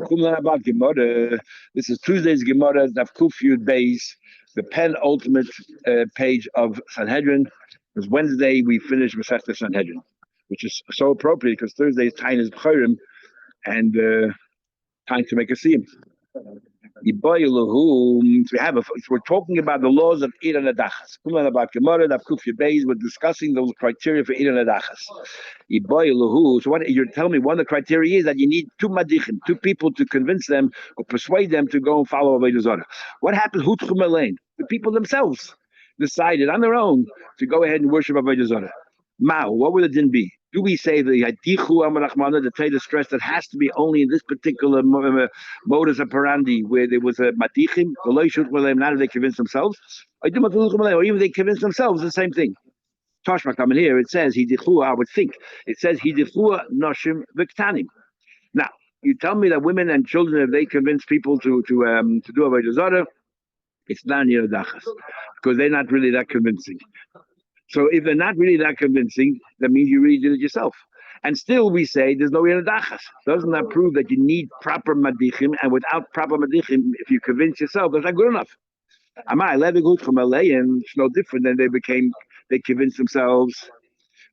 About Gemara. This is Tuesday's Gemara, Daf Kufyud Beis, the penultimate page of Sanhedrin. Because Wednesday we finished Masechta Sanhedrin, which is so appropriate because Thursday's time is B'chorim and time to make a siyum. We're talking about the laws of Ir and Adachas. About Gemara, Daf Kufyud Beis, we're discussing those criteria for Ir and Adachas. So what you're telling me, one of the criteria is that you need two madichim, two people to convince them or persuade them to go and follow Avodah Zarah. What happens? The people themselves decided on their own to go ahead and worship Avodah Zarah. Mao, what would the din be? Do we say the Torah stress that has to be only in this particular modus operandi where there was a madichim, not if they convince themselves, or even they convince themselves the same thing? Toshma coming here, it says I would think it says noshim v'ktanim. Now you tell me that women and children, if they convince people to do Avodah Zarah, it's not near dachas because they're not really that convincing. So if they're not really that convincing, that means you really did it yourself. And still we say there's no dachas. Doesn't that prove that you need proper madichim? And without proper madichim, if you convince yourself, that's not good enough. And it's no different than they convinced themselves.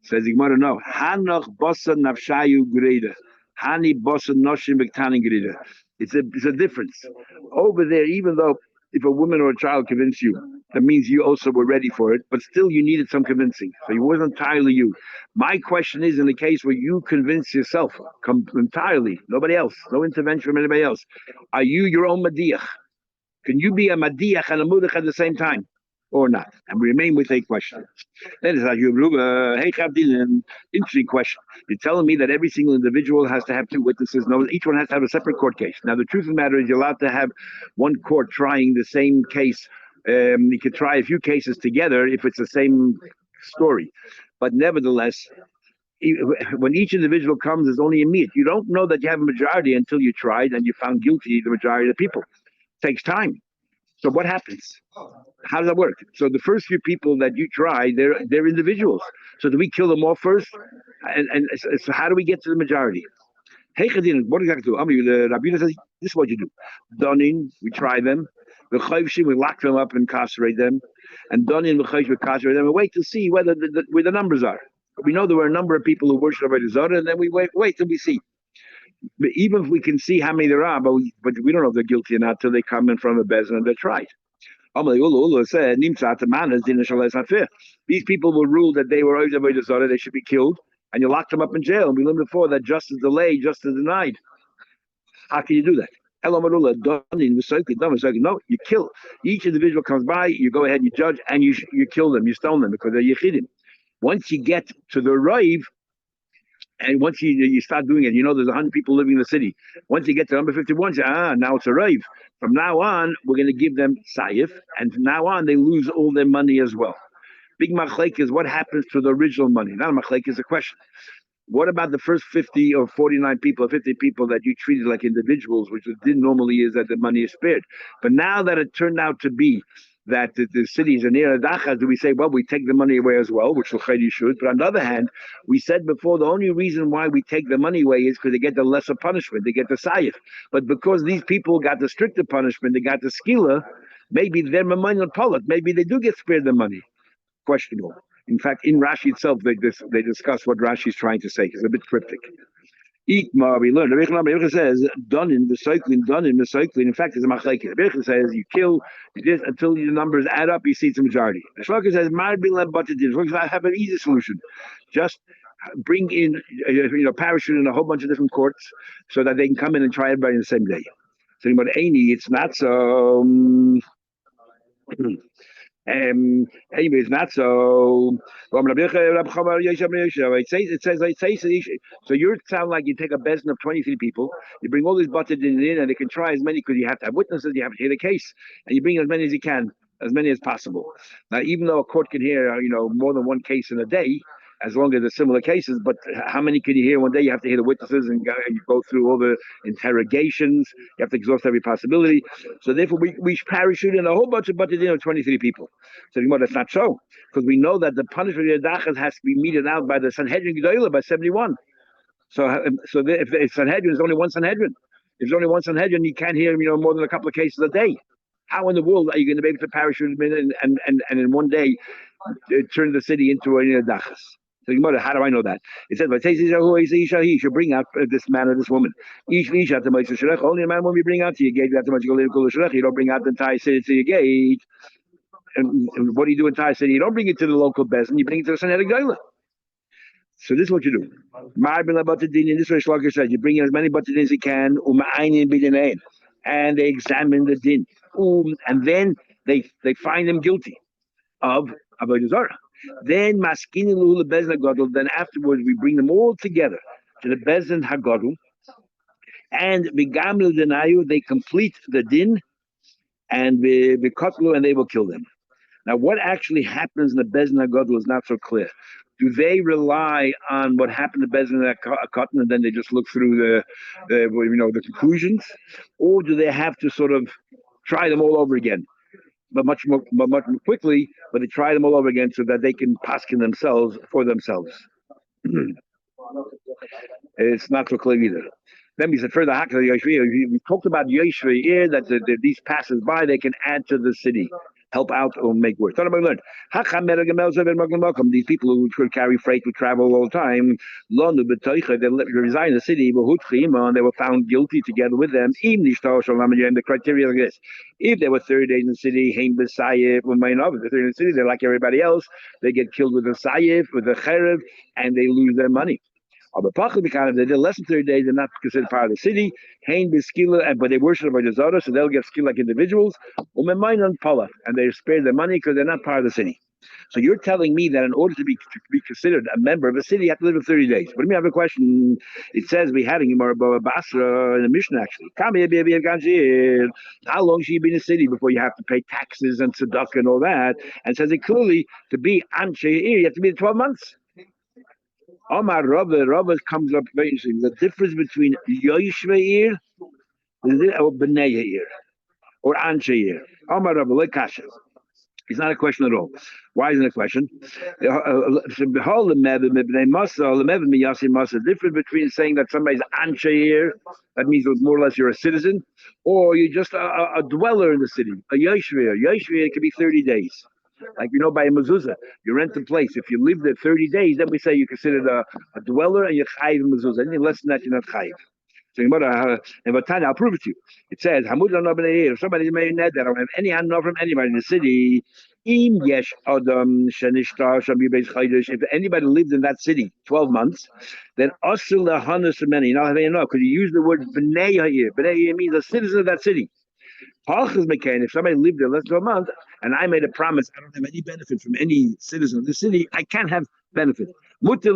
Says Gemara, no. Hanoch bosa nafshayu greda. Hani bosa noshim b'ktanin greda. It's a difference. Over there, even though if a woman or a child convinced you, that means you also were ready for it, but still you needed some convincing. So it wasn't entirely you. My question is, in the case where you convince yourself entirely, nobody else, no intervention from anybody else, are you your own madiach? Can you be a madiach and a mudach at the same time, or not? And we remain with a question. That is an interesting question. You're telling me that every single individual has to have two witnesses. No, each one has to have a separate court case. Now, the truth of the matter is, you're allowed to have one court trying the same case. You could try a few cases together if it's the same story, but nevertheless, when each individual comes, there's only a meet. You don't know that you have a majority until you tried and you found guilty the majority of the people. It takes time. So what happens? How does that work? So the first few people that you try, they're individuals. So do we kill them all first? And so how do we get to the majority? Hey, what do you have to do? The Rabbi says, this is what you do. Donin, we try them. The Chayvshim, we lock them up and incarcerate them. And Donin, the Chayvshim, we incarcerate them and wait to see where the numbers are. We know there were a number of people who worship Avodah Zarah, and then we wait till we see. But even if we can see how many there are, but we don't know if they're guilty or not till they come in front of a bezin and they're tried. Said, these people will rule that they were Avodah Zarah, they should be killed, and you lock them up in jail. And we learned before that justice delayed, justice denied. How can you do that? No, you kill. Each individual comes by, you go ahead, you judge, and you kill them, you stone them because they're yichidim. Once you get to the raiv, and once you start doing it, there's 100 people living in the city. Once you get to number 51, you say, now it's a raiv. From now on, we're going to give them sayif, and from now on, they lose all their money as well. Big machlek is what happens to the original money. Not a machlek is a question. What about the first 50 or 49 people or 50 people that you treated like individuals, which the din normally is that the money is spared? But now that it turned out to be that the cities are near Adachas, do we say, well, we take the money away as well, which you should. But on the other hand, we said before, the only reason why we take the money away is because they get the lesser punishment, they get the sayif. But because these people got the stricter punishment, they got the skila, maybe they're mamonel polit, maybe they do get spared the money. Questionable. In fact, in Rashi itself, they discuss what Rashi is trying to say. It's a bit cryptic. Eatma, we learned. Rebbe says, done in the cycling. In fact, it's a machlekes. Rebbe says, you kill this until the numbers add up, you see it's a majority. The Shloka says, I have an easy solution. Just bring in, parachute in a whole bunch of different courts so that they can come in and try everybody in the same day. So, it's not so. Anyway, it's not so. It says. So you sound like you take a bezin of 23 people, you bring all these butted in, and they can try as many because you have to have witnesses, you have to hear the case, and you bring as many as you can, as many as possible. Now, even though a court can hear, more than one case in a day, as long as there's similar cases, but how many can you hear one day? You have to hear the witnesses and you go through all the interrogations. You have to exhaust every possibility. So therefore, we parachute in a whole bunch of 23 people. So that's not so, because we know that the punishment of Yadachas has to be meted out by the Sanhedrin G'dayla by 71. So if Sanhedrin is only one Sanhedrin, If there's only one Sanhedrin, you can't hear more than a couple of cases a day. How in the world are you going to be able to parachute them in and in one day turn the city into a dachas? So how do I know that? It says, he should bring out this man or this woman. Only a man when we bring out to your gate, you don't bring out the entire city to your gate. And what do you do in the entire city? You don't bring it to the local bezin, you bring it to the Sanhedrin Geilah. So this is what you do. This way Shlaka says, you bring in as many batadin as you can, and they examine the din. And then they find them guilty of Avodah Zarah. Then then afterwards we bring them all together to the Bezin Hagadol, and they complete the din, and and they will kill them. Now, what actually happens in the Bezin Hagadol is not so clear. Do they rely on what happened to Bezin Cotton and then they just look through the conclusions, or do they have to sort of try them all over again, but much more quickly? But they try them all over again so that they can paskin themselves for themselves. It's not so clear either. Then we said further, we talked about Yoshua here, that these passers by, they can add to the city, help out or make worse. Thought about learn. These people who could carry freight, would travel all the time. They resign the city, and they were found guilty together with them. And the criteria like this: if they were 30 days in the city, if they're 30 in the city, they're like everybody else. They get killed with a sayif, with a cherev, and they lose their money. If they did less than 30 days, they're not considered part of the city. But they worship by the Zara, so they'll get skilled like individuals. And they're spared their money because they're not part of the city. So you're telling me that in order to be considered a member of a city, you have to live for 30 days. But let me have a question. It says we had in Basra in the Mishnah actually. How long should you be in the city before you have to pay taxes and tzedakah and all that? And it says it clearly, to be Anshe, you have to be 12 months. Omar Rabba comes up very interesting. The difference between Yoshveir or B'nei or Ansheir. Omar Rabba, like Kasha. It's not a question at all. Why isn't it a question? The difference between saying that somebody's Ansheir, that means more or less you're a citizen, or you're just a dweller in the city, a Yoshveir. Yoshveir can be 30 days. Like by a mezuzah, you rent a place. If you live there 30 days, then we say you're considered a dweller and you're chayiv mezuzah. Anything less than that, you're not chayiv. So I'll prove it to you. It says, if somebody's made net, they don't have any hand from anybody in the city. If anybody lived in that city 12 months, then asul lahanas from many. Now, because you use the word b'nei ha'ir. B'nei ha'ir means a citizen of that city. If somebody lived there less than a month and I made a promise, I don't have any benefit from any citizen of the city, I can't have benefit. If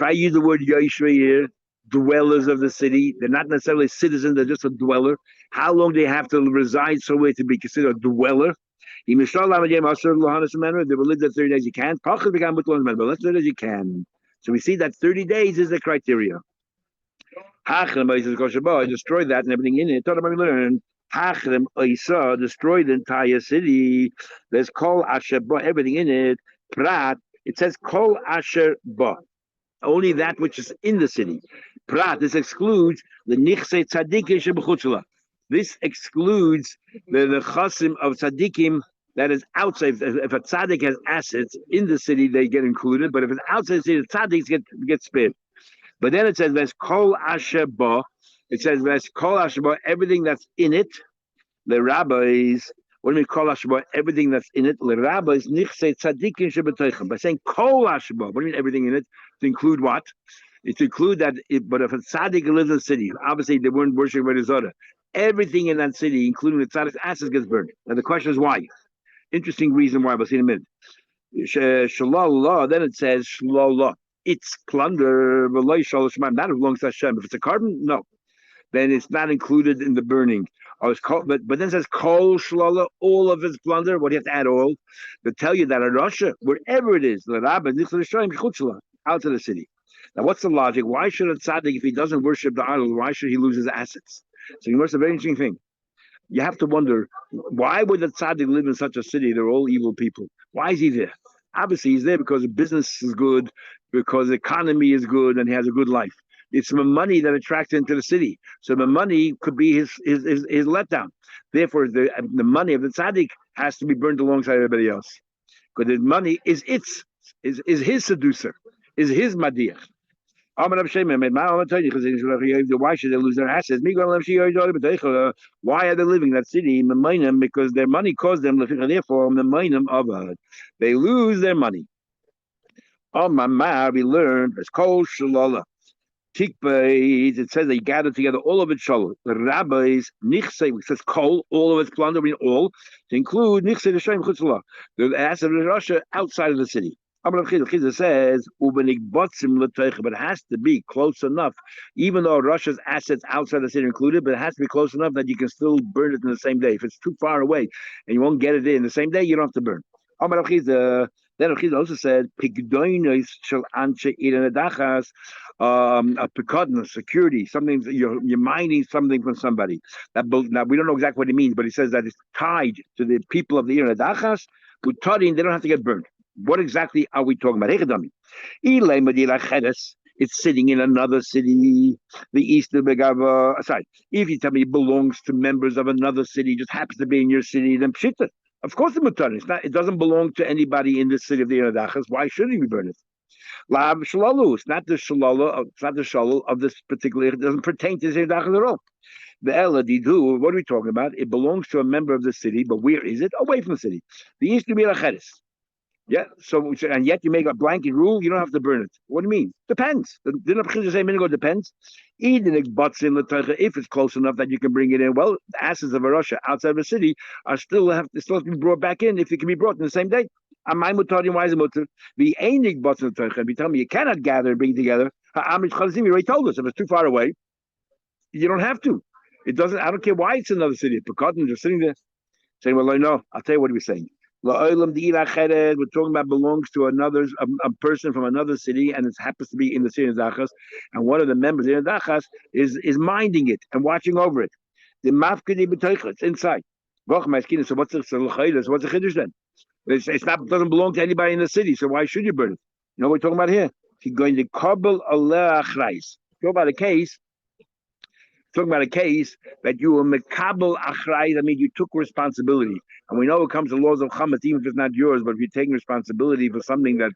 I use the word Yoshua here, dwellers of the city, they're not necessarily citizens, they're just a dweller. How long do they have to reside somewhere to be considered a dweller? If they will live there 30 days, you can't. But let's do it as you can. So we see that 30 days is the criteria. I destroyed that and everything in it. Thought about learn. Destroy the entire city. There's kol asher ba, everything in it. Prat. It says kol asher ba. Only that which is in the city. Prat. This excludes the nichse tzadikim shebechutzla. This excludes the chasim of tzadikim that is outside. If a tzadik has assets in the city, they get included. But if it's outside the city, the tzaddiks get spared. But then it says there's kol asher ba. It says there's kol asher ba, everything that's in it. The rabbis, what do you mean kol asher ba? Everything that's in it. The rabbis nichse tzadikim shebetoichem. By saying kol asher ba, what do you mean everything in it? To include what? It's to include that. But if a tzaddik lives in the city, obviously they weren't worshiping by the Zohar. Everything in that city, including the tzaddik's assets, gets burned. Now the question is why? Interesting reason why. We'll see in a minute. Shalala. Then it says shalala. It's plunder, not as belongs to Hashem. If it's a carbon, no. Then it's not included in the burning. But then it says kol shlala, all of its plunder. What do you have to add all? To tell you that in Russia, wherever it is, out to the city. Now what's the logic? Why should a tzaddik, if he doesn't worship the idol, why should he lose his assets? So you notice a very interesting thing. You have to wonder, why would the tzaddik live in such a city? They're all evil people. Why is he there? Obviously, he's there because the business is good, because the economy is good, and he has a good life. It's the money that attracts him to the city. So the money could be his letdown. Therefore, the money of the tzaddik has to be burned alongside everybody else. Because the money is his seducer, is his madiach. Why should they lose their assets? Why are they living in that city? Because their money caused them, therefore, they lose their money. We learned, it's called shalala. It says they gathered together all of its shalom. The rabbis, nichse, which says kol, all of its plunder, meaning all, to include nichse the shem chutzlah, the asset of Russia outside of the city. Chizah says, but it has to be close enough, even though Russia's assets outside the city are included, but it has to be close enough that you can still burn it in the same day. If it's too far away and you won't get it in the same day, you don't have to burn. Then Chizah also said, a picadna, security, something you're mining something from somebody. Now we don't know exactly what he means, but he says that it's tied to the people of the Ir Nadachas. They don't have to get burned. What exactly are we talking about? It's sitting in another city, the east of Begava. Sorry, if you tell me it belongs to members of another city, just happens to be in your city, then pshita. Of course, the mutar. It doesn't belong to anybody in the city of the Yonadachas. Why should he burn it? Lab shalalu. It's not the shalala. It's not the shalal of this particular. It doesn't pertain to the Yonadachas at all. The eladidu. What are we talking about? It belongs to a member of the city, but where is it? Away from the city. The east of Be'alacheres. Yeah, so and yet you make a blanket rule, you don't have to burn it. What do you mean? Depends. Didn't Chizah say a minute ago, depends? If it's close enough that you can bring it in, well, the assets of a Russia outside of the city are still have to be brought back in if it can be brought in the same day. Why is it mutter? The einig butts in the Torah. If you tell me you cannot gather and bring together, you already told us if it's too far away, you don't have to. It doesn't. I don't care why it's another city. Pekadon just sitting there saying, "Well, I know." I'll tell you what we're saying. We're talking about belongs to a person from another city, and it happens to be in the city of Dachas, and one of the members in Dachas is minding it and watching over it. The mafkedi b'toicha, it's inside. So what's the chiddush then? Doesn't belong to anybody in the city, so why should you burn it? You know what we're talking about here? He's going to kabel aleh achrais. Talk about a case. Talking about a case that you were mekabel achrayis, I mean, you took responsibility. And we know it comes to laws of chametz, even if it's not yours, but if you're taking responsibility for something that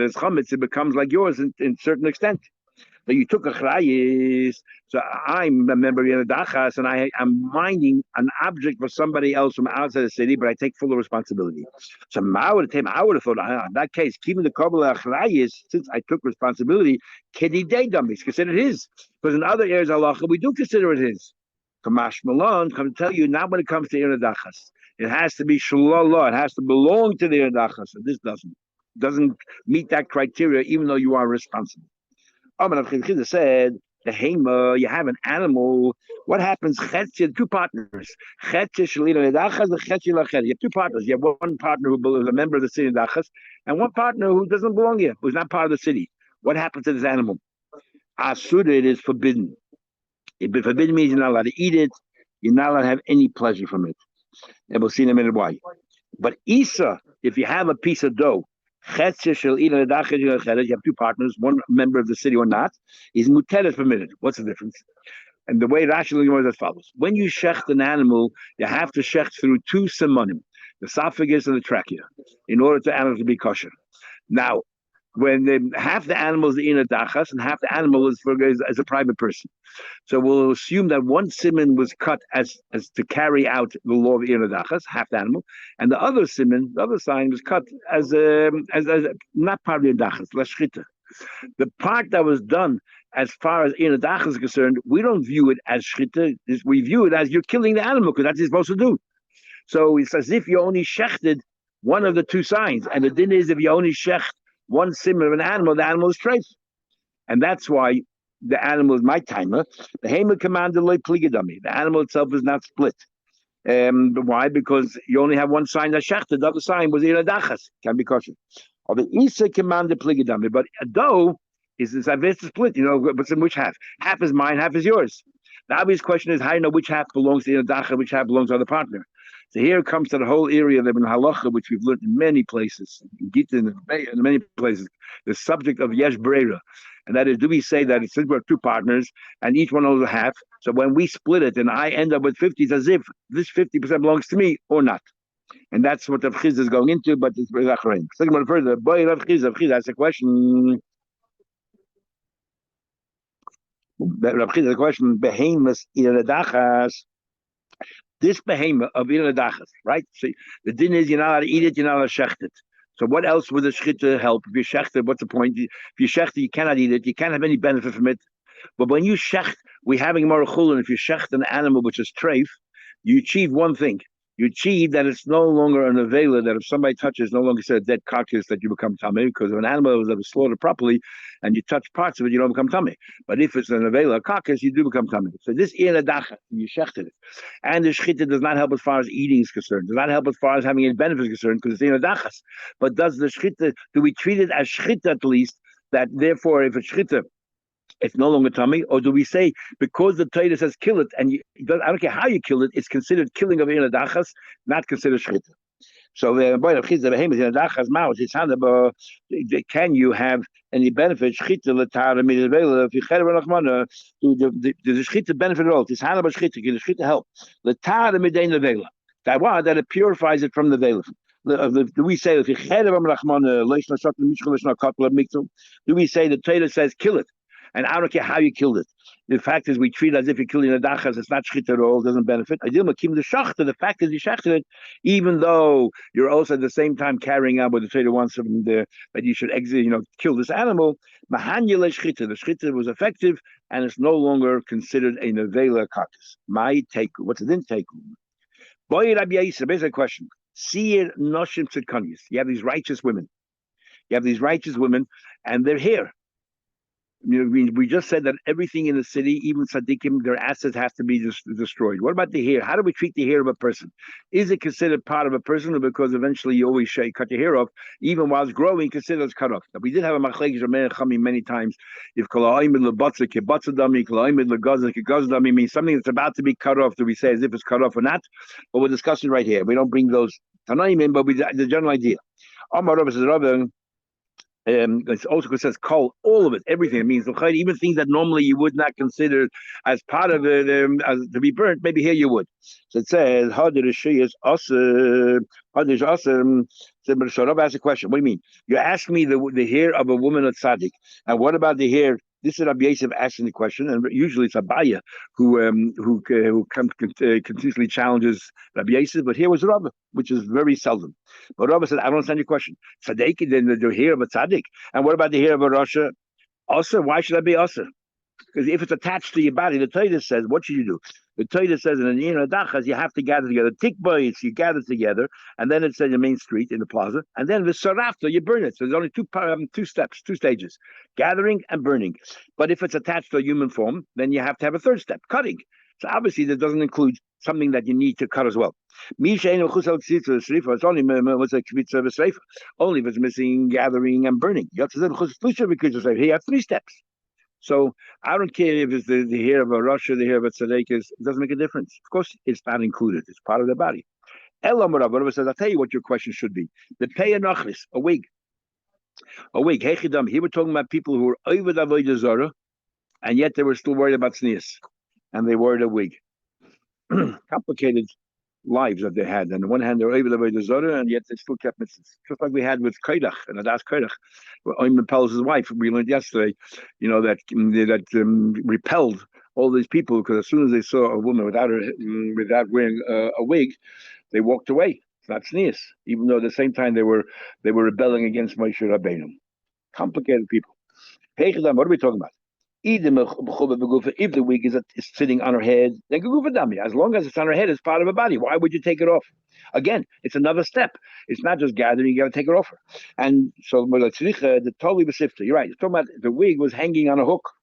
is chametz, it becomes like yours in a certain extent. But you took achrayis, so I'm a member of the Dachas, and I'm minding an object for somebody else from outside the city, but I take full responsibility. So I would have thought, in that case, keeping the kabbalah achrayis, since I took responsibility, kedidei dummies, consider it his. Because in other areas of halacha, we do consider it his. Kamash Malon, come to tell you, not when it comes to Ir Nadachas. It has to be shalala, it has to belong to the Ir Nadachas, and this doesn't meet that criteria, even though you are responsible. Chizah said, the hema, you have an animal. What happens? Two partners. You have two partners. You have one partner who is a member of the city of Dachas, and one partner who doesn't belong here, who's not part of the city. What happens to this animal? Asura, it is forbidden. Forbidden means you're not allowed to eat it. You're not allowed to have any pleasure from it. And we'll see in a minute why. But Isa, if you have a piece of dough, you have two partners, one member of the city or not, is muteres permitted. What's the difference? And the way Rashi is as follows. When you shecht an animal, you have to shecht through two simonim, the esophagus and the trachea, in order for the animal to be kosher. Now, when half the animal is the inner dachas and half the animal is as a private person. So we'll assume that one siman was cut as to carry out the law of inner dachas, half the animal, and the other siman, the other sign, was cut as not part of the dachas, lashchita. The part that was done as far as inner dachas is concerned, we don't view it as shchita. We view it as you're killing the animal because that's what you're supposed to do. So it's as if you only shechted one of the two signs, and the din is if you only shecht one simmer of an animal, the animal is treif. And that's why the animal is my timer. The Hamer commanded loy pligadami. The animal itself is not split. Why? Because you only have one sign that shechted. The other sign was iradachas. Can be kosher. Or the Isa commanded pligadami. But a dough is split. You know, but in which half? Half is mine, half is yours. The obvious question is, how do you know which half belongs to iradachas, which half belongs to the other partner? So here comes to the whole area of Ibn Halacha, which we've learned in many places, in Gita and in many places, the subject of Yesh Breira. And that is, do we say that since we're two partners and each one owns a half, so when we split it and I end up with 50, it's as if this 50% belongs to me or not. And that's what Rav Chiz is going into, but it's very Achrein. Second one further, boy, Rav Chiz, that's a question. Rav Chiz has a question, Behemoth Iradachas. This behemoth of Iradachas, right? So the din is you're not allowed to eat it, you're not allowed to shecht it. So what else would the shechita help? If you shecht it, what's the point? If you shecht it, you cannot eat it, you can't have any benefit from it. But when you shecht, we're having more chulin. If you shecht an animal which is treif, you achieve one thing. You achieve that it's no longer an avela, that if somebody touches, no longer said a dead carcass, that you become tummy, because if an animal was slaughtered properly and you touch parts of it, you don't become tummy. But if it's an avela, a carcass, you do become tummy. So this iradacha, you shechted it. And the shechita does not help as far as eating is concerned, does not help as far as having any benefit is concerned, because it's iradachas. But does the shechita, do we treat it as shechita at least, that therefore if it's shechita, it's no longer tummy, or do we say because the Torah says kill it, and I don't care how you kill it, it's considered killing of Iradachas, not considered shchita. So can you have any benefit? Shchita if you does the shchita benefit at all? It's hanaba shchita. Can the shchita help? That it purifies it from the veil. Do we say if you do we say the Torah says kill it? And I don't care how you killed it. The fact is, we treat it as if you're killing a dachas. It's not shchita at all. It doesn't benefit. The fact is, you shechted it, even though you're also at the same time carrying out what the Torah wants from that you should kill this animal. Mahanyele shchita. The shchita was effective, and it's no longer considered a nevela carcass. My take. What's it in take? Boy, Rabbi Yisrael. Basic question. Seir noshim tzedkanias. You have these righteous women. And they're here. We just said that everything in the city, even tzaddikim, their assets have to be destroyed. What about the hair? How do we treat the hair of a person? Is it considered part of a person, or because eventually you always cut your hair off, even while it's growing, considered as cut off? Now, we did have a machlekes Chami many times. If kolaimid lebatza kebatzadami, kolaimid legaza kegazdami means something that's about to be cut off, do we say as if it's cut off or not? But we're discussing right here. We don't bring those tanaim in, but the general idea. Amar Rabbi says, Rabbi, it also says kol, all of it, everything. It means even things that normally you would not consider as part of it as to be burnt. Maybe here you would. So it says hadir is awesome. So Rabbi asks a question. What do you mean? You ask me the hair of a woman at tzaddik, and what about the hair? This is Rabbi Yosef asking the question, and usually it's Abaya who continuously challenges Rabbi Yosef, but here was Rabbi, which is very seldom. But Rabbi said, I don't understand your question. Tzaddik, then the hair of a tzaddik, and what about the hair of a rasha? Also, why should I be also? Because if it's attached to your body, the Torah says, what should you do? The Torah says in the Dachas, you have to gather together. Tikbois, you gather together, and then it says the main street in the plaza, and then the sarafta, you burn it. So there's only two steps, two stages, gathering and burning. But if it's attached to a human form, then you have to have a third step, cutting. So obviously that doesn't include something that you need to cut as well. It's only if it's missing gathering and burning. Here you have three steps. So I don't care if it's the hair of a rasha, the hair of a tzaddik, it doesn't make a difference. Of course, it's not included. It's part of the body. Elam says, I'll tell you what your question should be. The pei nachris, a wig. A wig. Hechidam. Here we're talking about people who were over the avodah zarah, and yet they were still worried about tznius, and they wore a wig. Complicated lives that they had. On the one hand, they were able to avoid the Zorah, and yet they still kept mitzvahs. Just like we had with Kaidach and Adas Kaidach, Oyman Pel's wife. We learned yesterday, that repelled all these people, because as soon as they saw a woman without wearing a wig, they walked away. It's not tznius, even though at the same time they were rebelling against Moshe Rabbeinu. Complicated people. What are we talking about? If the wig is sitting on her head, then as long as it's on her head, it's part of her body. Why would you take it off? Again, it's another step. It's not just gathering, you got to take it off her. And so the totally besifta. You're right. You're talking about the wig was hanging on a hook.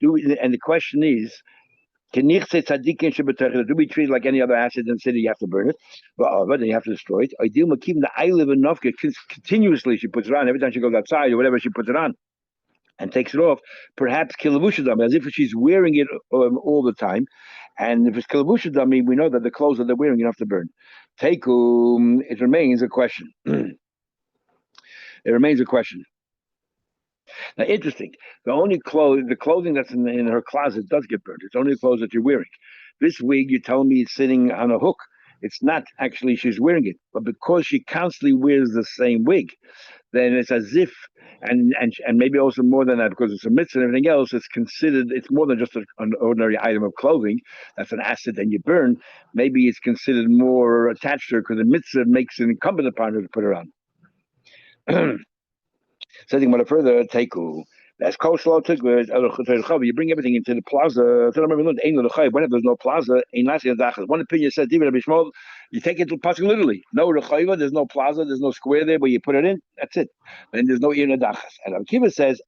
And the question is, do we treat it like any other asset and say you have to burn it? But then you have to destroy it. Ideal keeping the eyelid of Novka continuously, she puts it on every time she goes outside or whatever, she puts it on and takes it off, perhaps kilavushadam, as if she's wearing it all the time, And if it's kalabusha dummy, we know that the clothes that they're wearing you have to burn. Tekum, it remains a question. It remains a question. Now, interesting. The clothing that's in her closet does get burned. It's only the clothes that you're wearing. This wig, you're telling me it's sitting on a hook. It's not actually she's wearing it, but because she constantly wears the same wig, then it's as if, and maybe also more than that, because it's a mitzvah and everything else, it's considered, it's more than just an ordinary item of clothing. That's an asset and you burn. Maybe it's considered more attached to her because the mitzvah makes it incumbent upon her to put her on. Something more further, Teiku. That's kosher. You bring everything into the plaza. When there's no plaza, one opinion says, you take it to Pasuk literally. No rechayva, there's no plaza, there's no square there where you put it in. That's it. Then there's no iradachas. And Akiva says,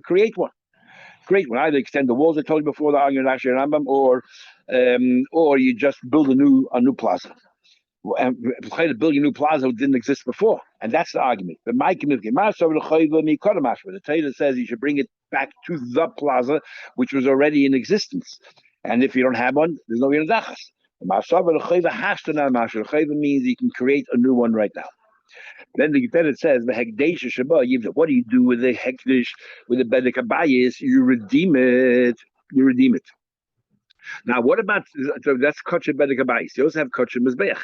create one. Create one. Either extend the walls I told you before the argument Rashi Rambam, or you just build a new plaza. And building a new plaza didn't exist before, and that's the argument. But my community, the Torah says you should bring it back to the plaza, which was already in existence. And if you don't have one, there's no yerdachas. Means you can create a new one right now. Then it says the hekdesh sheba. What do you do with the hekdesh with the bedek abayis? You redeem it. You redeem it. Now, what about, so that's kosher bedek habayis. You also have kosher mizbeach.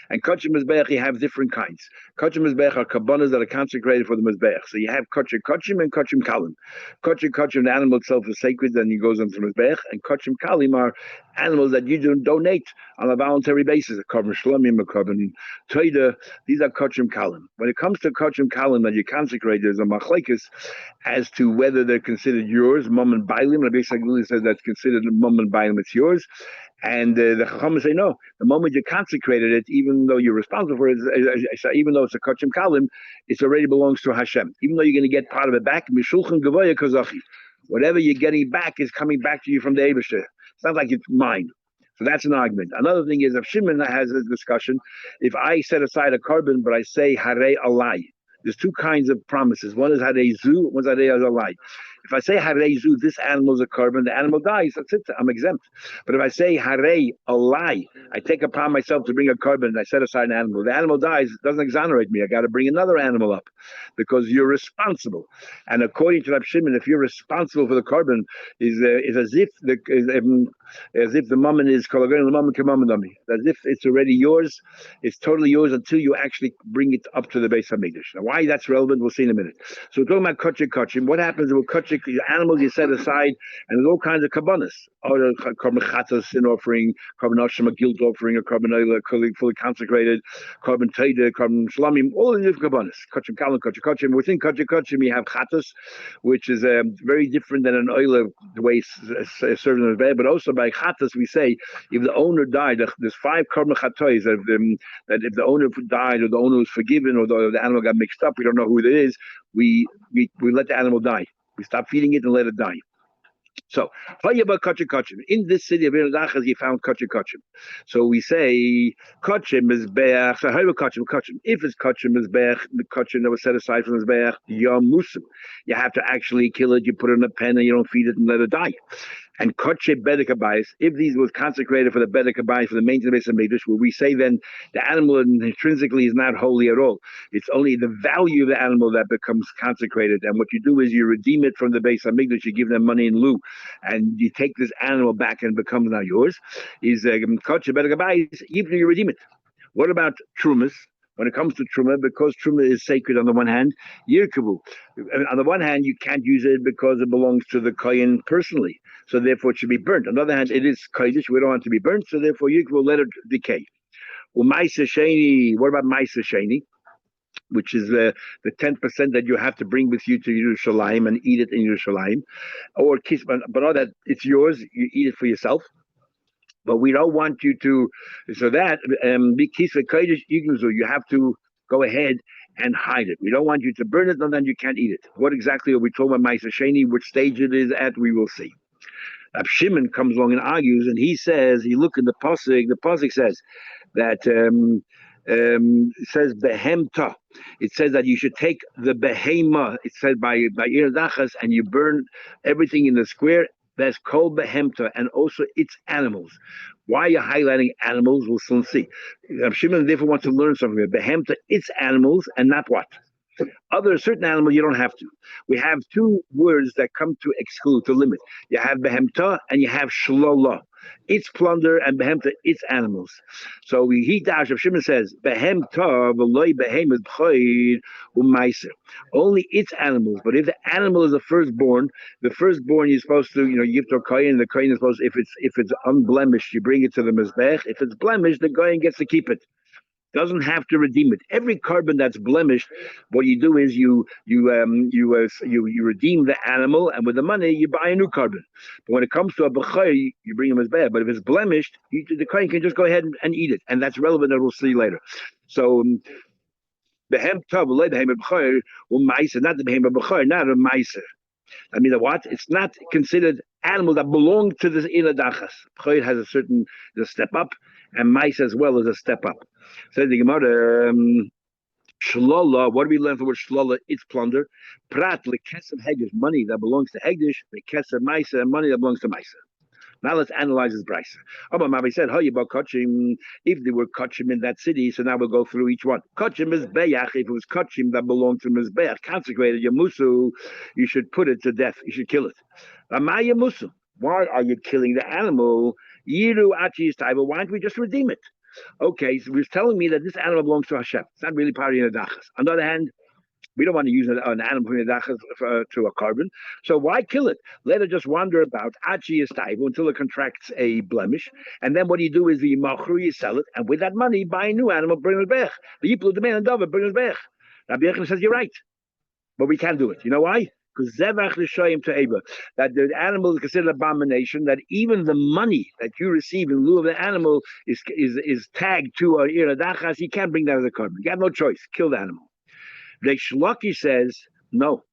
And kosher mizbeach, you have different kinds. Kosher mizbeach are kabbanas that are consecrated for the mizbeach. So you have kosher kochim and kosher kalim. Kosher kochim, the animal itself is sacred, then he goes on to mizbeach. And kosher kalim are animals that you donate on a voluntary basis. A korban shlomim, a korban toida. These are kosher kalim. When it comes to kosher kalim that you consecrate, there's a machlekes as to whether they're considered yours. Mom and bailim. Rabbi Saguli says that's considered mom and bailim. It's yours, and the Chacham say no. The moment you consecrated it, even though you're responsible for it, even though it's a kachim kalim, it already belongs to Hashem. Even though you're going to get part of it back, whatever you're getting back is coming back to you from the Eibusher. It's not like it's mine. So that's an argument. Another thing is, if Shimon has a discussion, if I set aside a carbon, but I say Harei Alai, there's two kinds of promises. One is Harei Zu, one's Harei Alai. If I say Harei Zu, this animal is a carbon, the animal dies, that's it, I'm exempt. But if I say Harei Alai, I take upon myself to bring a carbon and I set aside an animal, the animal dies, it doesn't exonerate me. I got to bring another animal up because you're responsible. And according to Rab Shimon, if you're responsible for the carbon, is as if the mammon is as if it's already yours, it's totally yours until you actually bring it up to the base of Hamikdash. Now, why that's relevant, we'll see in a minute. So we're talking about kachim. What happens with kachim? Animals you set aside, and there's all kinds of kabbanas. Or carbon chatas, sin offering, carbon asham, a guilt offering, a carbon oila, fully consecrated, carbon taida, carbon shlamim, all the different kabbanas. Kachim kalim, kachim. Within kachim, you have chatas, which is very different than an oila, the way it's served in the bed. But also by chatas, we say if the owner died, there's 5 carbon chatois that if the owner died or the owner was forgiven or the animal got mixed up, we don't know who it is. We let the animal die. We stop feeding it and let it die. So, in this city of Iradachas, you found kachim. So we say kachim is beach. So how kachim? If it's kachim is beach, the kachim that was set aside from this beach, yamusim. You have to actually kill it. You put it in a pen and you don't feed it and let it die. And kachim bedek habayis, if these was consecrated for the bedek habayis, for the maintenance of Mikdash, where we say then the animal intrinsically is not holy at all. It's only the value of the animal that becomes consecrated. And what you do is you redeem it from the base of Mikdash. You give them money in lieu, and you take this animal back and it becomes now yours. Is kachim bedek habayis, even if you redeem it. What about trumas? When it comes to truma, because truma is sacred on the one hand, yirkavu. On the one hand, you can't use it because it belongs to the kohen personally, so therefore it should be burnt. On the other hand, it is kodesh, we don't want it to be burnt, so therefore yirkavu, let it decay. U'maisa sheni, what about maisa sheni? Which is the 10% that you have to bring with you to Yerushalayim and eat it in Yerushalayim, or kisman, but all that it's yours, you eat it for yourself. But we don't want you to, so that you have to go ahead and hide it. We don't want you to burn it, and then you can't eat it. What exactly are we talking about, Ma'aser Sheni? Which stage it is at, we will see. Shimon comes along and argues, and he says, you look at the Pasuk says that it says behemta. It says that you should take the behema. It said by iradachas, and you burn everything in the square There's kol behemta and also its animals. Why are you highlighting animals? We'll soon see. Shimon therefore wants to learn something. Behemta, its animals, and not what? Other certain animal you don't have to. We have two words that come to exclude, to limit. You have behemta and you have shlola. Its plunder and behemta, its animals. So he dash of Shimon says behemta v'loy behemet b'choid u'maiser. Only its animals. But if the animal is the firstborn you're supposed to, you give to a kohen. The kohen is supposed to, if it's unblemished, you bring it to the mizbech. If it's blemished, the kohen gets to keep it, doesn't have to redeem it. Every carbon that's blemished, what you do is you redeem the animal, and with the money you buy a new carbon. But when it comes to a b'chai, you bring him as bad. But if it's blemished, the kohen can just go ahead and eat it, and that's relevant. That we'll see later. So behem tov behem b'chai u'maiser, not the behem b'chai, not a maiser. I mean, what? It's not considered animal that belong to the inadachas. B'chai has a step up, and mice as well as a step up. Says the Gemara, shlola. What do we learn from the word shlola? It's plunder. Prat lekesem hegdish, money that belongs to hegdish. Lekesem ma'aser, money that belongs to ma'aser. Now let's analyze this brisa. Abba Mavi said, if there were kachim in that city, so now we'll go through each one. Kachim is beyach. If it was kachim that belonged to mizbeach, consecrated yamusu, you should put it to death. You should kill it. Amaya musu. Why are you killing the animal? Yiru achi is taiva. Why don't we just redeem it? Okay, so he's telling me that this animal belongs to Hashem. It's not really part of the Nedachas. On the other hand, we don't want to use an animal from Nedachas to a carbon. So why kill it? Let it just wander about, Achi is taivu, until it contracts a blemish. And then what you do is you sell it, and with that money, buy a new animal, bring it back. The Yiplu, the man and Dove, bring it back. Rabbi Yechon says, you're right. But we can't do it. You know why? Because zevach l'shoyim te'eva, that the animal is considered abomination, that even the money that you receive in lieu of the animal is tagged to a iradachas. You can't bring that as a carbon. You have no choice. Kill the animal. Reish Lakish says no.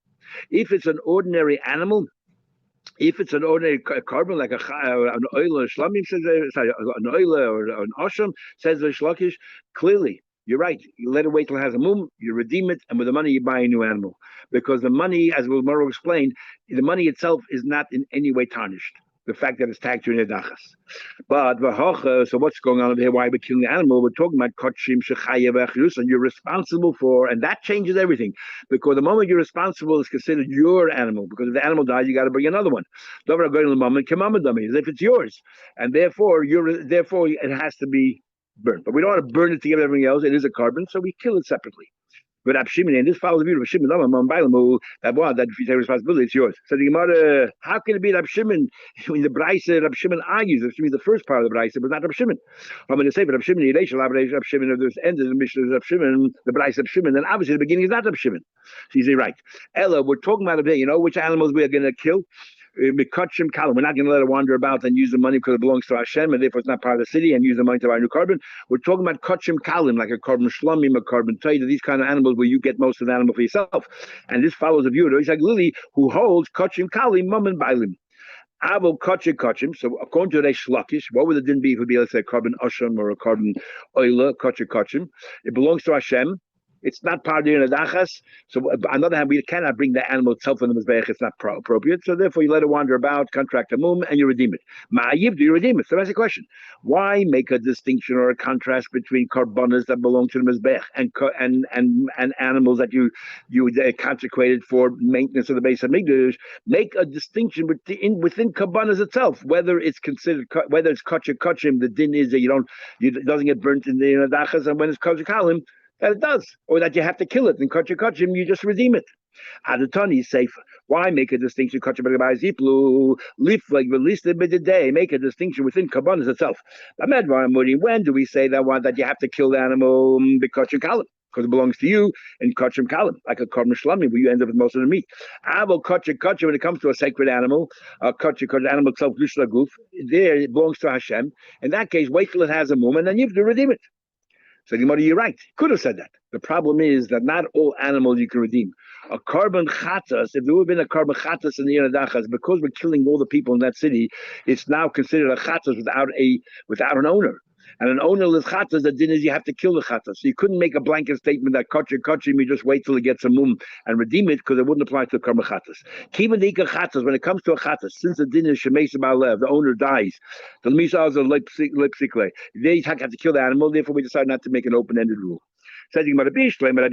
If it's an ordinary animal, if it's an ordinary carbon like an oil or shlamim, says an oil or an osham, says Reish Lakish, clearly. You're right. You let it wait till it has a mum, you redeem it, and with the money you buy a new animal. Because the money, as Wilmaro explained, the money itself is not in any way tarnished. The fact that it's tagged to Nedachas. But so what's going on over here? Why we're killing the animal? We're talking about Kotshim Shechayev, and you're responsible for, and that changes everything. Because the moment you're responsible is considered your animal. Because if the animal dies, you got to bring another one. As if it's yours. And therefore it has to be burn. But we don't want to burn it together with everything else. It is a carbon, so we kill it separately. But Abshimon, and this follows the view of Shimon, that if you take responsibility, it's yours. So the Gemara, how can it be Abshimon when the Brisa Abshimon argues? Abshimon the first part of the Brisa, but not Abshimon. I'm going to say, but Abshimon, Abshimon, if there's end of the mission of Abshimon, the Brisa Abshimon, then obviously the beginning is not Abshimon. So you say, right. Ella, we're talking about today, which animals we are going to kill? We're not going to let it wander about and use the money because it belongs to Hashem and therefore it's not part of the city and use the money to buy a new carbon. We're talking about kachim kalim, like a carbon shlamim, a carbon taida, these kind of animals where you get most of the animal for yourself. And this follows a view of Isaac Lili, who holds kachim kalim, mum and bailim. Avo kachim. So according to Reish Lakish, what would the din be if it would be, let's say, a carbon asham or a carbon oila, kachim? It belongs to Hashem. It's not part of the Nedachas. So on the other hand, we cannot bring the animal itself in the Mizbeach. It's not appropriate. So therefore, you let it wander about, contract a mum, and you redeem it. Ma'ayiv, do you redeem it? So that's the question. Why make a distinction or a contrast between karbanas that belong to the Mizbeach and animals that you consecrated for maintenance of the base of Migdash? Make a distinction within karbanas itself, whether it's considered, whether it's kachim, the din is that it doesn't get burnt in the Nedachas, and when it's kachim, that it does, or that you have to kill it. In kachim, you just redeem it. Adatani is safer. Why make a distinction? Release the bit day. Make a distinction within kabbanas itself. When do we say that you have to kill the animal because it belongs to you in kachim kalim, like a korban shlamim, where you end up with most of the meat. Avo kachim, when it comes to a sacred animal, the animal itself, there it belongs to Hashem. In that case, wait till it has a mum, and then you have to redeem it. So the Gemara, you're right. Could have said that. The problem is that not all animals you can redeem. A carbon chatas, if there would have been a carbon chatas in the Yenadachas, because we're killing all the people in that city, it's now considered a chatas without an owner. And an owner with chatas, the din is you have to kill the chatas. So you couldn't make a blanket statement that kachim, you just wait till it gets a mum and redeem it because it wouldn't apply to the karma chatas. Kiva dika chatas, when it comes to a chatas, since the din is shemesh ba'alev, the owner dies. The misa is a lipsikle. They have to kill the animal. Therefore, we decide not to make an open-ended rule. I understand why Rabbi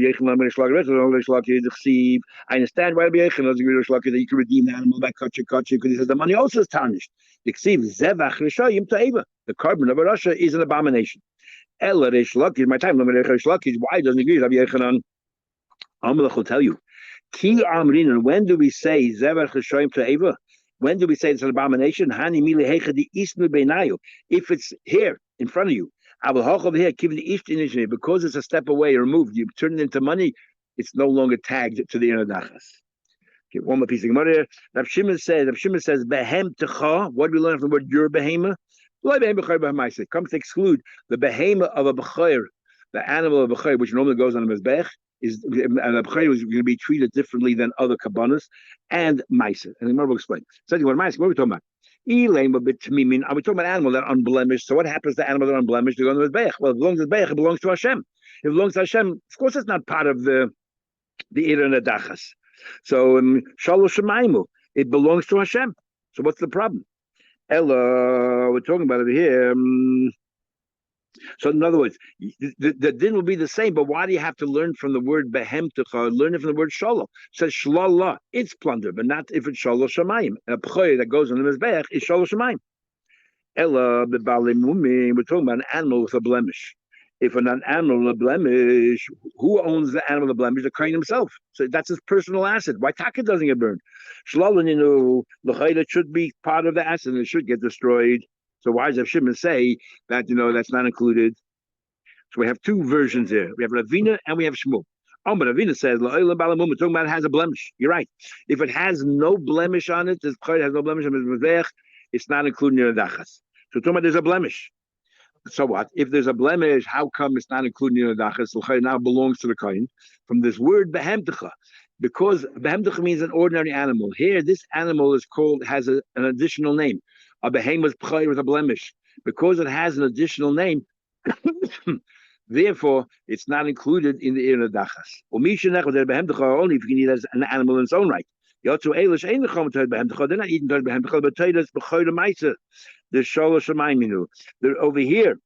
Yechon that you can redeem the animal by kachim because he says the money also is tarnished. The carbon of a Russia is an abomination. My time, why doesn't he agree? Rabbi Yechanan will tell you. When do we say when do we say it's an abomination? If it's here in front of you, I will over here, because it's a step away or removed, you turn it into money, it's no longer tagged to the inner dachas. Okay, one more piece of Gemara. Rav Shimon says, Behem techa. What do we learn from the word your behema? Comes to exclude the behema of a b'chayr, the animal of a b'chayr, which normally goes on a mizbech, and a b'chayr is going to be treated differently than other kabbanas, and ma'aser. And the Gemara will explain. So, what are we talking about? Are we talking about animals that are unblemished? So what happens to animals that are unblemished? They go on the mizbech. Well, it belongs to the mizbech. It belongs to Hashem. If it belongs to Hashem, of course, it's not part of the Ira and the Dachas. So Shalosh Shemayim, it belongs to Hashem. So what's the problem? Ella, we're talking about it here. So in other words, the din will be the same, but why do you have to learn from the word behem techa? Learn it from the word shalom. It says shlala, it's plunder, but not if it's shalosh shamayim. A pchoy that goes on the mizbeach is shalosh shamayim. Ella bebalimumi, we're talking about an animal with a blemish. If an animal with a blemish, who owns the animal with a blemish? The kohen himself. So that's his personal asset. Why taka doesn't get burned? Shlalon, it should be part of the asset and it should get destroyed. So why does Shimon say that, that's not included? So we have two versions here. We have Ravina and we have Shmuel. But Ravina says, we're talking about it has a blemish. You're right. If it has no blemish on it, this kohen has no blemish on it, it's not included in the dachas. So we're talking about there's a blemish. So what? If there's a blemish, how come it's not included in the dachas? So now belongs to the kohen. From this word behemtecha, because behemtecha means an ordinary animal. Here, this animal has an additional name. A behemoth pchay with a blemish. Because it has an additional name, therefore, it's not included in the inner dachas. Only if you can eat as an animal in its own right. They're not eating behemtecha, but b'choy ma'aser. The shalosh shamayim. They're over here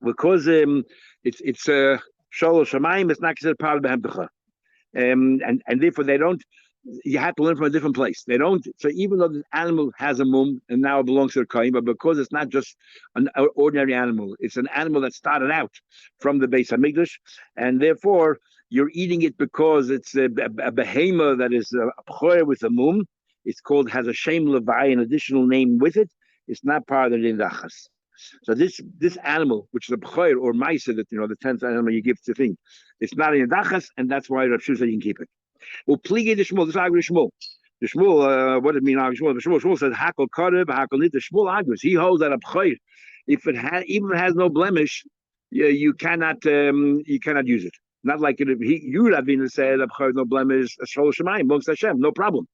because it's shalosh shamayim. It's not considered part of behemtecha, and therefore they don't. You have to learn from a different place. They don't. So even though the animal has a mum and now it belongs to the kohen, but because it's not just an ordinary animal, it's an animal that started out from the Beis Hamikdash, and therefore you're eating it because it's a behemoth that is a pchoyer with a mum. It's called, has a shem levai, an additional name with it. It's not part of the dachas. So this animal, which is a pchoyer or ma'aser, that the 10th animal you give to the thing, it's not in the dachas, and that's why Rav Shua said you can keep it. Well, pligay the Shmuel. This argues Shmuel. The Shmuel, what did it mean? Shmuel. The Shmuel says hakol karev, hakol nit. The Shmuel argues. He holds that a pchoyer, if it has no blemish, you cannot use it. Not like if you Ravina said a pchoyer no blemish, a shalosh shamayim belongs to Hashem, no problem.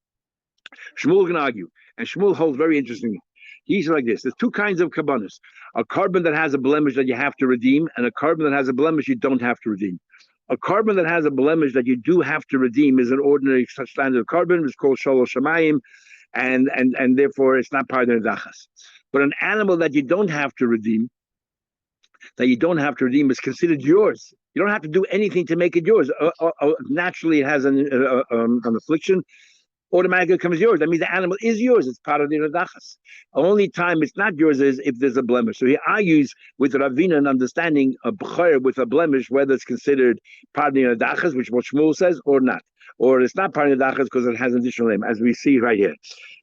Shmuel can argue, and Shmuel holds very interestingly. He's like this. There's two kinds of kabbanas. A carbon that has a blemish that you have to redeem, and a carbon that has a blemish you don't have to redeem. A carbon that has a blemish that you do have to redeem is an ordinary standard carbon. It's called shalosh shamayim, and therefore it's not part of the dachas. But an animal that you don't have to redeem, is considered yours. You don't have to do anything to make it yours. Naturally, it has an affliction. Automatically becomes yours. That means the animal is yours. It's part of the dachas. Only time it's not yours is if there's a blemish. So he argues with Ravina an understanding of b'chayr with a blemish, whether it's considered part of the dachas, which what Shmuel says, or not. Or it's not part of the dachas because it has an additional name, as we see right here.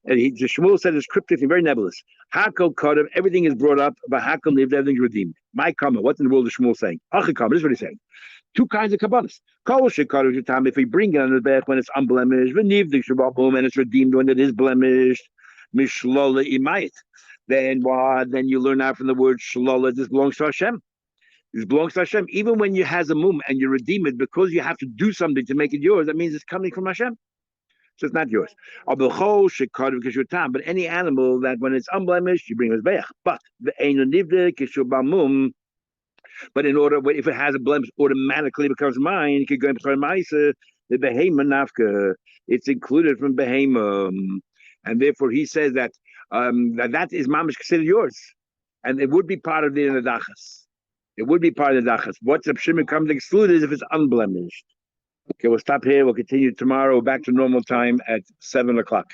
And Shmuel said it's cryptic and very nebulous. Hakol karev, everything is brought up, but hakol lived, everything's redeemed. My comment, what in the world is Shmuel saying? Achikam, this is what he's saying. Two kinds of kabbalas. If we bring it on the back when it's unblemished, and it's redeemed when it is blemished, mishlola imayit. Then you learn out from the word shlola. This belongs to Hashem. This belongs to Hashem. Even when you has a mum and you redeem it because you have to do something to make it yours, that means it's coming from Hashem. So it's not yours. But any animal that when it's unblemished, you bring mizbeach. But in order, if it has a blemish, automatically becomes mine. You could go the behema nafka. It's included from behema, and therefore he says that that is mamish considered yours, and it would be part of the nadachas. It would be part of the nadachas. What's a shimon comes excluded is if it's unblemished. Okay, we'll stop here. We'll continue tomorrow. Back to normal time at 7 o'clock.